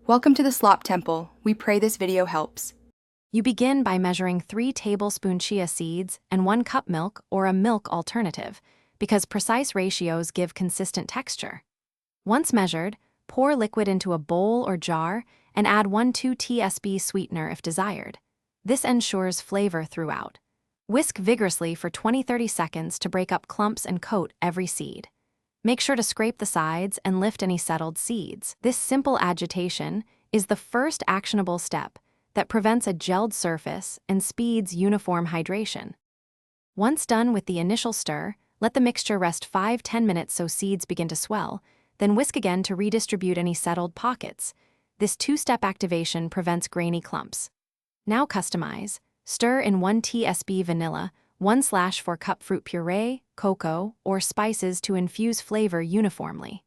Welcome to the Slop Temple. We pray this video helps. You begin by measuring 3 tablespoon chia seeds and 1 cup milk or a milk alternative, because precise ratios give consistent texture. Once measured, pour liquid into a bowl or jar and add 1-2 tsp sweetener if desired. This ensures flavor throughout. Whisk vigorously for 20-30 seconds to break up clumps and coat every seed. Make sure to scrape the sides and lift any settled seeds. This simple agitation is the first actionable step that prevents a gelled surface and speeds uniform hydration. Once done with the initial stir, let the mixture rest 5-10 minutes so seeds begin to swell, then whisk again to redistribute any settled pockets. This two-step activation prevents grainy clumps. Now customize. Stir in 1 tsp vanilla, 1/4 cup fruit puree, cocoa, or spices to infuse flavor uniformly.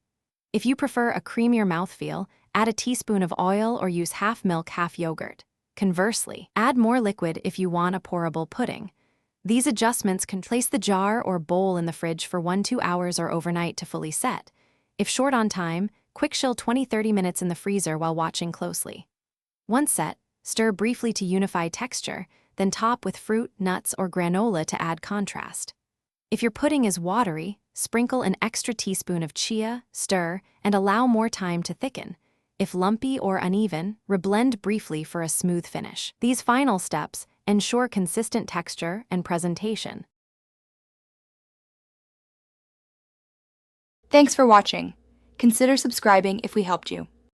If you prefer a creamier mouthfeel, add a teaspoon of oil or use half milk, half yogurt. Conversely, add more liquid if you want a pourable pudding. These adjustments can place the jar or bowl in the fridge for 1-2 hours or overnight to fully set. If short on time, quick chill 20-30 minutes in the freezer while watching closely. Once set, stir briefly to unify texture, then top with fruit, nuts, or granola to add contrast. If your pudding is watery, sprinkle an extra teaspoon of chia, stir, and allow more time to thicken. If lumpy or uneven, reblend briefly for a smooth finish. These final steps ensure consistent texture and presentation. Thanks for watching. Consider subscribing if we helped you.